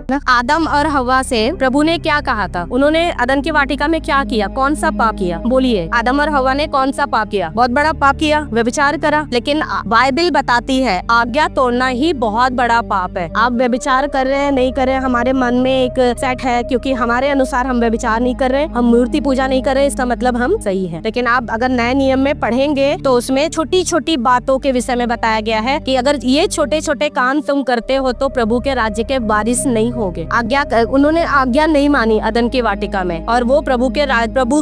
आदम और हवा से प्रभु ने क्या कहा था? उन्होंने अदन की वाटिका में क्या किया? कौन सा पाप किया? बोलिए, आदम और हवा ने कौन सा पाप किया? बहुत बड़ा पाप किया, व्यभिचार करा। लेकिन बाइबल बताती है आज्ञा तोड़ना ही बहुत बड़ा पाप है। आप व्यभिचार कर रहे हैं, नहीं कर रहे हैं, हमारे मन में एक सेट है क्योंकि हमारे अनुसार हम व्यभिचार नहीं कर रहे, हम मूर्ति पूजा नहीं कर रहे, इसका मतलब हम सही है। लेकिन आप अगर नए नियम में पढ़ेंगे तो उसमें छोटी छोटी बातों के विषय में बताया गया है कि अगर ये छोटे छोटे काम तुम करते हो तो प्रभु के राज्य के वारिस नहीं होगे। उन्होंने आज्ञा नहीं मानी अदन की वाटिका में और वो प्रभु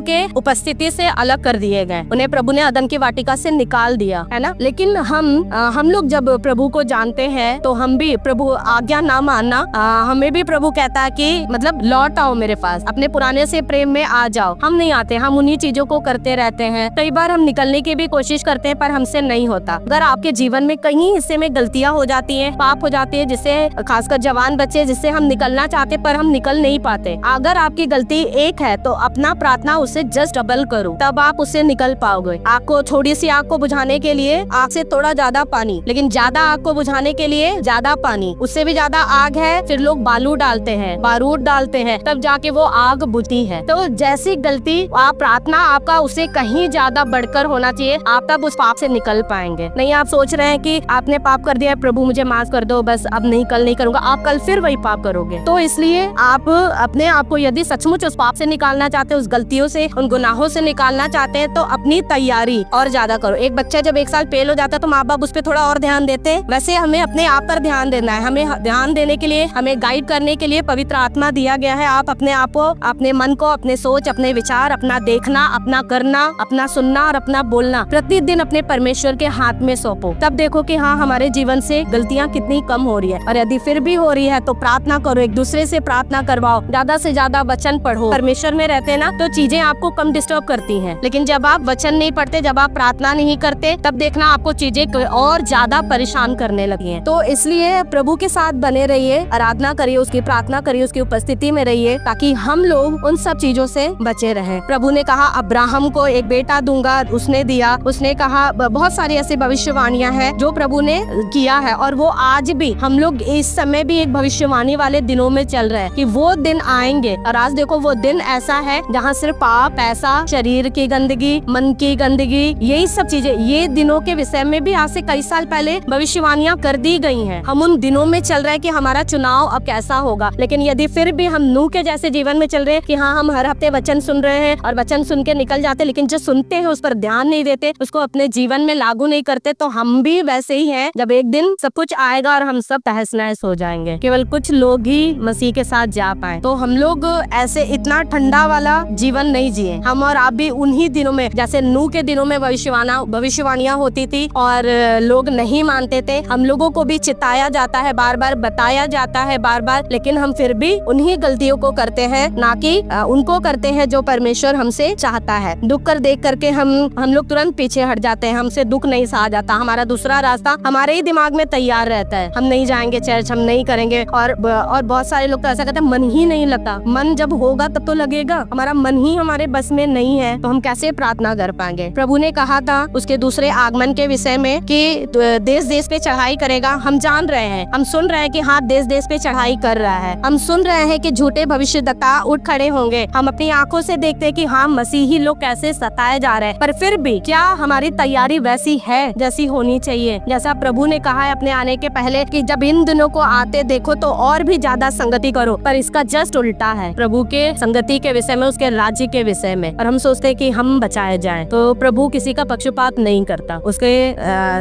के उपस्थिति से अलग कर दिए गए। उन्हें प्रभु ने अदन की वाटिका से निकाल दिया, है ना। लेकिन हम लोग जब प्रभु को जानते हैं तो हम भी प्रभु आज्ञा ना मानना, हमें भी प्रभु कहता है कि मतलब लौट आओ मेरे पास, अपने पुराने से प्रेम में आ जाओ। हम नहीं आते, हम उन्हीं चीजों को करते रहते हैं। कई बार हम निकलने की भी कोशिश करते हैं पर हमसे नहीं होता। अगर आपके जीवन में कहीं हिस्से में गलतियां हो जाती हैं, पाप हो जाती है, जिससे खासकर जवान बच्चे, जिससे हम निकलना चाहते पर हम निकल नहीं पाते, अगर आपकी गलती एक है तो अपना प्रार्थना उससे जस्ट डबल करो, तब आप उससे निकल पाओगे। आपको थोड़ी सी आग को बुझाने के लिए आग से थोड़ा ज्यादा पानी, लेकिन ज्यादा आग को बुझाने के लिए ज्यादा पानी, उससे भी ज्यादा आग है, फिर लोग बालू डालते हैं, बारूद डालते हैं, तब जाके वो आग बुझती है। तो जैसी गलती आप प्रार्थना आपका उससे कहीं ज्यादा बढ़कर होना चाहिए, आप तब उस पाप से निकल पाएंगे। नहीं आप सोच रहे हैं कि आपने पाप कर दिया, प्रभु मुझे माफ कर दो, बस अब नहीं, कल नहीं करूंगा, आप कल फिर वही पाप करोगे। तो इसलिए आप अपने आप को यदि सचमुच उस पाप से निकालना चाहते हैं, उस गलतियों से, उन गुनाहों से निकालना चाहते हैं, तो अपनी तैयारी और ज्यादा करो। एक बच्चा जब 1 साल फेल हो जाता है तो माँ बाप उस पर थोड़ा और ध्यान देते हैं, वैसे हमें अपने आप पर ध्यान देना है। हमें ध्यान देने के लिए, हमें गाइड करने के लिए पवित्र आत्मा दिया गया है। आप अपने आप को, अपने मन को, अपने सोच, अपने विचार, अपना देखना, अपना करना, अपना सुनना और अपना बोलना प्रतिदिन अपने परमेश्वर के हाथ में सौंपो। तब देखो कि हाँ, हमारे जीवन से गलतियाँ कितनी कम हो रही है। और यदि फिर भी हो रही है तो प्रार्थना करो, एक दूसरे से प्रार्थना करवाओ, ज्यादा से ज्यादा वचन पढ़ो। परमेश्वर में रहते हैं ना तो चीजें आपको कम डिस्टर्ब करती हैं, लेकिन जब आप वचन नहीं पढ़ते, जब आप प्रार्थना नहीं करते, तब देखना आपको चीजें और ज्यादा परेशान करने लगी हैं। तो इसलिए प्रभु के साथ बने रहिए, आराधना करिए, उसकी प्रार्थना करिए, उसकी उपस्थिति में रहिए, ताकि हम लोग उन सब चीजों से बचे रहें। प्रभु ने कहा अब्राहम को एक बेटा दूंगा, उसने दिया। उसने कहा बहुत सारी ऐसी भविष्यवाणियां हैं जो प्रभु ने किया है, और वो आज भी, हम लोग इस समय भी एक भविष्यवाणी वाले दिनों में चल रहे हैं कि वो दिन आएंगे। और आज देखो वो दिन ऐसा है जहाँ सिर्फ पाप, पैसा, शरीर की गंदगी, मन की गंदगी, यही सब चीजें, ये दिनों के विषय में भी आज से कई साल पहले भविष्यवाणियां कर दी गई हैं। हम उन दिनों में चल रहे हैं कि हमारा चुनाव अब कैसा होगा। लेकिन यदि फिर भी हम नूह के जैसे जीवन में चल रहे हैं कि हाँ, हम हर हफ्ते वचन सुन रहे हैं और वचन सुन के निकल जाते, लेकिन जो सुनते हैं उस पर ध्यान नहीं देते, उसको अपने जीवन में लागू नहीं करते, तो हम भी वैसे ही हैं। जब एक दिन सब कुछ आएगा और हम सब तहस नहस हो जाएंगे, केवल कुछ लोग ही मसीह के साथ जा पाए। तो हम लोग ऐसे इतना ठंडा वाला जीवन नहीं जिए। हम और आप भी उन्हीं दिनों में, जैसे नूह के दिनों में भविष्यवाणियां होती थी और लोग नहीं मानते थे, हम लोगों को भी चिताया जाता है, बार बार बताया जाता है, बार बार, लेकिन हम फिर भी उन्हीं गलतियों को करते हैं, ना कि उनको करते हैं जो परमेश्वर हमसे चाहता है। दुख कर देख करके हम लोग तुरंत पीछे हट जाते हैं, हमसे दुख नहीं सहा जाता, हमारा दूसरा रास्ता हमारे ही दिमाग में तैयार रहता है। हम नहीं जाएंगे चर्च, हम नहीं करेंगे, और बहुत सारे लोग तो ऐसा कहते हैं मन ही नहीं लगता। मन जब होगा तब तो लगेगा, हमारा मन ही हमारे बस में नहीं है तो हम कैसे प्रार्थना कर पाएंगे। प्रभु ने कहा था उसके दूसरे आगमन के विषय में कि देश देश पे चढ़ाई करेगा। हम जान रहे हैं, हम सुन रहे हैं कि हाँ, देश देश पे चढ़ाई कर रहा है। हम सुन रहे हैं कि झूठे भविष्यद्वक्ता उठ खड़े होंगे। हम अपनी आंखों से देखते हैं कि हाँ, मसीही लोग कैसे सताए जा रहे हैं। पर फिर भी क्या हमारी तैयारी वैसी है जैसी होनी चाहिए? जैसा प्रभु ने कहा है अपने आने के पहले कि जब इन दिनों को आते देखो तो और भी ज्यादा संगति करो, पर इसका जस्ट उल्टा है प्रभु के संगति के विषय में, उसके राज्य के विषय में। और हम सोचते हैं कि हम बचाए जाएं, तो प्रभु किसी का पक्षपात नहीं करता, उसके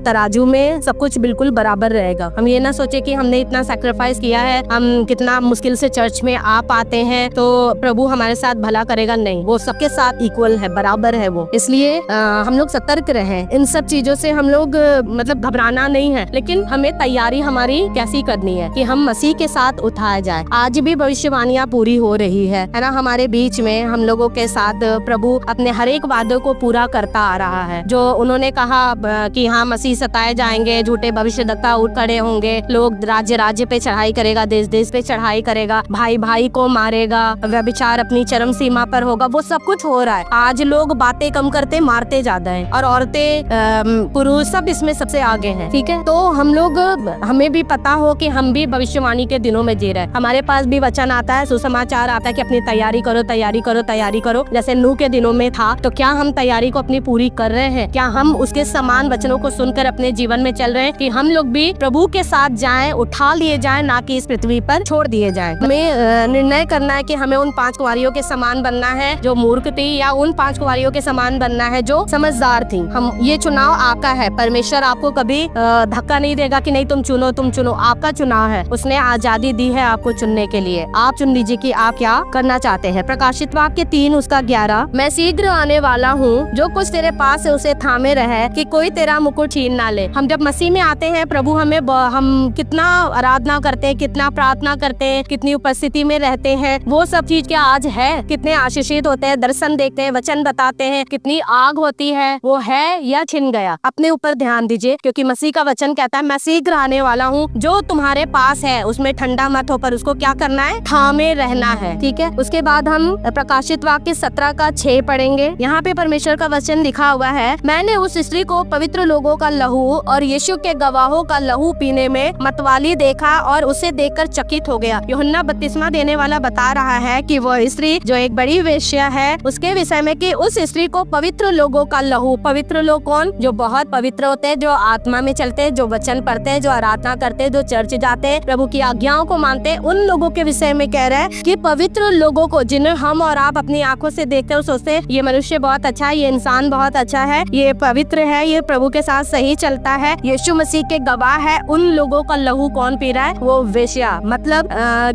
तराजू में सब कुछ बिल्कुल बराबर रहेगा। हम ये ना सोचे कि हमने इतना सैक्रिफाइस किया है, हम कितना मुश्किल से चर्च में आ पाते हैं तो प्रभु हमारे साथ भला करेगा। नहीं, वो सबके साथ इक्वल है, बराबर है वो। इसलिए हम लोग सतर्क रहें, इन सब चीजों से हम लोग मतलब घबराना नहीं है, लेकिन हमें तैयारी हमारी कैसी करनी है कि हम मसीह के साथ उठाए जाए। आज भी भविष्यवाणियां पूरी हो रही है ना, हमारे बीच में हम लोगों के साथ प्रभु अपने हर एक वादों को पूरा करता आ रहा है। जो उन्होंने कहा कि हाँ, मसीह सताए जाएंगे, झूठे भविष्यद्वक्ता उठ खड़े होंगे, लोग राज्य राज्य पे चढ़ाई करेगा, देश देश पे चढ़ाई करेगा, भाई भाई को मारेगा, व्यभिचार अपनी चरम सीमा पर होगा, वो सब कुछ हो रहा है। आज लोग बातें कम करते, मारते ज्यादा हैं, और औरतें पुरुष सब इसमें सबसे आगे हैं। ठीक है, तो हम लोग, हमें भी पता हो कि हम भी भविष्यवाणी के दिनों में में जी रहे हैं। हमारे पास भी वचन आता है, सुसमाचार आता है कि अपनी तैयारी करो, तैयारी करो, तैयारी करो। जैसे नूह के दिनों में था, तो क्या हम तैयारी को अपनी पूरी कर रहे हैं? क्या हम उसके समान वचनों को सुनकर अपने जीवन में चल रहे हैं कि हम लोग भी प्रभु के साथ जाएं, उठा लिए जाएं, ना कि इस पृथ्वी पर छोड़ दिए जाएं। हमें निर्णय करना है कि हमें उन 5 कुंवारियों के समान बनना है जो मूर्ख थी, या उन 5 कुंवारियों के समान बनना है जो समझदार थी। हम ये चुनाव आपका है। परमेश्वर आपको कभी धक्का नहीं देगा कि नहीं तुम चुनो, तुम चुनो। आपका चुनाव है, उसने आजादी दी है आपको चुनने के लिए। आप चुन लीजिए कि आप क्या करना चाहते हैं। प्रकाशित वाक्य 3:11, मैं शीघ्र आने वाला हूँ, जो कुछ तेरे पास है उसे थामे रहे कि कोई तेरा मुकुट छीन ना ले। हम जब मसीह में आते हैं, प्रभु हम कितना आराधना करते हैं, कितना प्रार्थना करते हैं, कितनी उपस्थिति में रहते हैं, वो सब चीज क्या आज है? कितने आशीषित होते हैं, दर्शन देखते हैं, वचन बताते हैं, कितनी आग होती है, वो है या छिन गया? अपने ऊपर ध्यान दीजिए, क्योंकि मसीह का वचन कहता है मैं शीघ्र आने वाला हूँ, जो तुम्हारे पास है उसमें ठंडा मत हो, पर उसको क्या करना है? थामे रहना है। ठीक है। उसके बाद हम प्रकाशित वाक्य 17:6 पढ़ेंगे। यहाँ पे परमेश्वर का वचन लिखा हुआ है, मैंने उस स्त्री को पवित्र लोगों का लहू और यीशु के गवाहों का लहू पीने में मतवाली देखा और उसे देखकर चकित हो गया। यूहन्ना बपतिस्मा देने वाला बता रहा है कि वो स्त्री जो एक बड़ी वेश्या है, उसके विषय में कि उस स्त्री को पवित्र लोगों का लहू, पवित्र लोग कौन? जो बहुत पवित्र होते हैं, जो आत्मा में चलते हैं, जो वचन पढ़ते हैं, जो आराधना करते हैं, जो चर्च जाते हैं, प्रभु की आज्ञाओं को मानते हैं, उन लोगों के विषय में कह रहा है कि पवित्र लोगों को, जिन्हें हम और आप अपनी आंखों से देखते हैं, सोचते हैं ये मनुष्य बहुत अच्छा है, ये इंसान बहुत अच्छा है, ये पवित्र है, ये प्रभु के साथ सही चलता है, यीशु मसीह के गवाह है, उन लोगों का लहू कौन पी रहा है? वो वेश्या। मतलब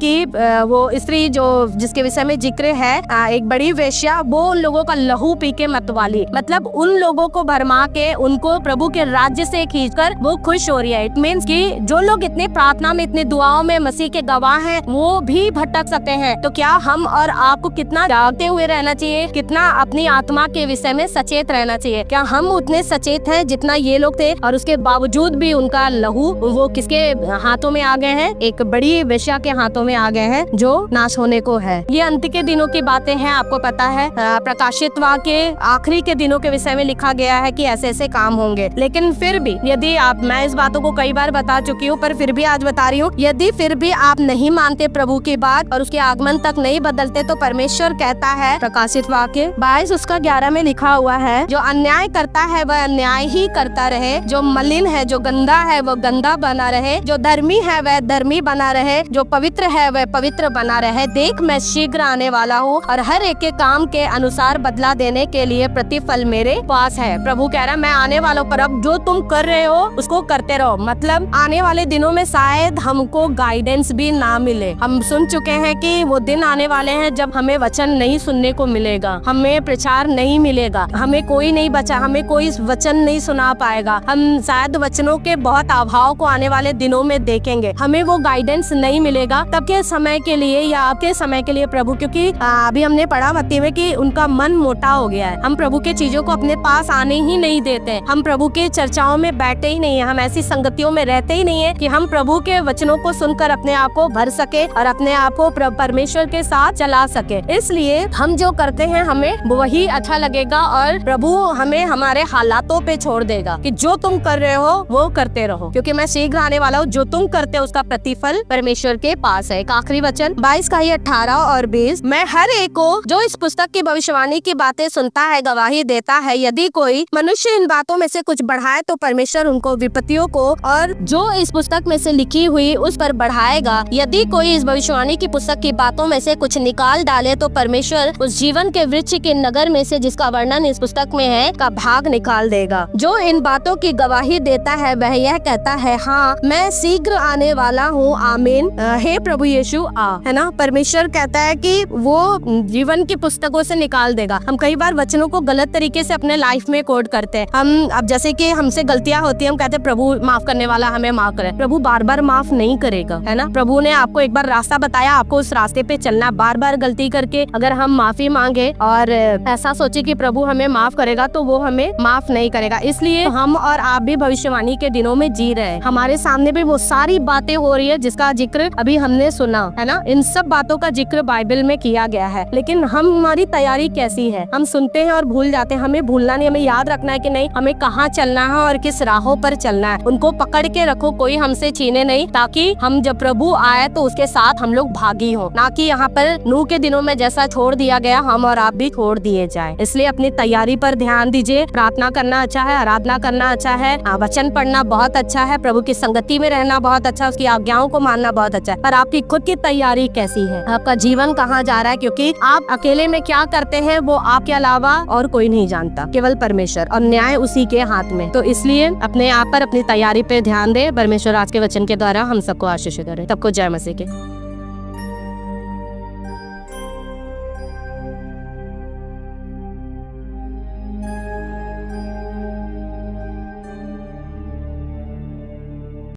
कि वो स्त्री जो जिसके विषय में जिक्र है, एक बड़ी वेश्या, वो उन लोगों का लहू पी के मतवाली, मतलब उन लोगों को भरमा के उनको प्रभु के राज्य से खींचकर वो खुश हो रही है। इट मीन्स कि जो लोग इतने प्रार्थना में, इतने दुआओं में मसीह के गवाह हैं, वो भी भटक सकते हैं। तो क्या हम और आपको कितना जागते हुए रहना चाहिए, कितना अपनी आत्मा के विषय में सचेत रहना चाहिए? क्या हम उतने सचेत हैं जितना ये लोग थे, और उसके बावजूद भी उनका लहू वो किसके हाथों में आ गए हैं? एक बड़ी वेश्या के हाथों में आ गए हैं, जो नाश होने को है। ये अंत के दिनों की बातें हैं, आपको पता है। प्रकाशित वाक्य आखिरी के दिनों के विषय में लिखा गया है कि ऐसे ऐसे काम होंगे। लेकिन फिर भी यदि आप, मैं इस बातों को कई बार बता चुकी हूँ, पर फिर भी आज बता रही हूँ, यदि फिर भी आप नहीं मानते प्रभु की बात और उसके आगमन तक नहीं बदलते, तो परमेश्वर कहता है, प्रकाशित वाक्य 22:11 में लिखा हुआ है, जो अन्याय करता है वह अन्याय ही करता रहे, जो मलिन है, जो गंदा है, वो गंदा बना रहे, जो धर्मी है वह धर्मी बना रहे, जो पवित्र है वह पवित्र बना रहे। देख मैं शीघ्र आने वाला हूँ, और हर एक के काम के अनुसार बदला देने के लिए प्रतिफल मेरे पास है। प्रभु कह रहा है मैं आने वाला हूँ, पर अब जो तुम कर रहे हो उसको करते रहो। मतलब आने वाले दिनों में शायद हमको गाइडेंस भी ना मिले। हम सुन चुके हैं कि वो दिन आने वाले हैं जब हमें वचन नहीं सुनने को मिलेगा, हमें प्रचार नहीं मिलेगा, हमें कोई नहीं बचा, हमें कोई वचन नहीं सुना पाएगा। हम शायद वचनों के बहुत अभाव को आने वाले दिनों में देखेंगे, हमें वो गाइडेंस नहीं मिलेगा तब के समय के लिए या आपके समय के लिए प्रभु, क्योंकि अभी हमने पढ़ा मत्ती में कि उनका मन मोटा हो गया है। हम प्रभु के चीजों को अपने पास आने ही नहीं देते, हम प्रभु के चर्चाओं में बैठते ही नहीं है, हम ऐसी संगतियों में रहते ही नहीं है कि हम प्रभु के वचनों को सुनकर अपने आप को भर सके और अपने आप को परमेश्वर के साथ चला सके। इसलिए हम जो करते हैं हमें वही अच्छा लगेगा, और प्रभु हमें हमारे हालातों पे छोड़ देगा कि जो तुम कर रहे हो वो करते रहो, क्योंकि मैं शीघ्र आने वाला हूँ। जो तुम करते हो उसका प्रतिफल परमेश्वर के पास है। एक आखिरी वचन 22:18 और 20, मैं हर एक को जो इस पुस्तक की भविष्यवाणी की बातें सुनता है गवाही देता है, यदि कोई मनुष्य इन बातों में से कुछ बढ़ाए तो परमेश्वर उनको विपत्तियों को और जो इस पुस्तक में से लिखी हुई उस पर बढ़ाएगा। यदि कोई इस भविष्यवाणी की पुस्तक की बातों में से कुछ निकाल डाले तो परमेश्वर उस जीवन के वृक्ष के नगर में से जिसका वर्णन इस पुस्तक में है का भाग निकाल देगा। जो इन बातों की गवाही देता है वह यह कहता है, हाँ मैं शीघ्र आने वाला हूँ, आमीन। हे प्रभु यीशु आ, है ना। परमेश्वर कहता है कि वो जीवन की पुस्तकों से निकाल देगा। हम कई बार वचनों को गलत तरीके से अपने लाइफ में कोड करते हैं। हम अब जैसे कि हमसे गलतियां होती है, हम कहते हैं प्रभु माफ करने वाला, हमें माफ करे। प्रभु बार बार माफ नहीं करेगा, है ना। प्रभु ने आपको एक बार रास्ता बताया, आपको उस रास्ते पे चलना। बार बार गलती करके अगर हम माफी मांगे और ऐसा सोचे कि प्रभु हमें माफ करेगा, तो वो हमें माफ नहीं करेगा। इसलिए हम और आप भी भविष्यवाणी के दिनों में जी रहे हैं। हमारे सामने भी वो सारी बातें हो रही है जिसका जिक्र अभी हमने सुना, है ना। इन सब बातों का जिक्र बाइबल में किया गया है, लेकिन हमारी तैयारी कैसी है? हम सुनते हैं और भूल जाते हैं। हमें भूलना नहीं, हमें याद रखना है कि नहीं, हमें कहाँ चलना है और किस राहों पर चलना है। उनको पकड़ के रखो, कोई हमसे छीने नहीं, ताकि हम जब प्रभु प्रभु आए तो उसके साथ हम लोग भागी हो, ना कि यहाँ पर नूह के दिनों में जैसा छोड़ दिया गया हम और आप भी छोड़ दिए जाए। इसलिए अपनी तैयारी पर ध्यान दीजिए। प्रार्थना करना अच्छा है, आराधना करना अच्छा है, वचन पढ़ना बहुत अच्छा है, प्रभु की संगति में रहना बहुत अच्छा है, उसकी आज्ञाओं को मानना बहुत अच्छा है। पर आपकी खुद की तैयारी कैसी है, आपका जीवन कहाँ जा रहा है? क्योंकि आप अकेले में क्या करते हैं वो आपके अलावा और कोई नहीं जानता, केवल परमेश्वर, और न्याय उसी के हाथ में। तो इसलिए अपने आप पर, अपनी तैयारी पे ध्यान दे। परमेश्वर आज के वचन के द्वारा हम सबको आशीष करे। सबको जय मसीह के।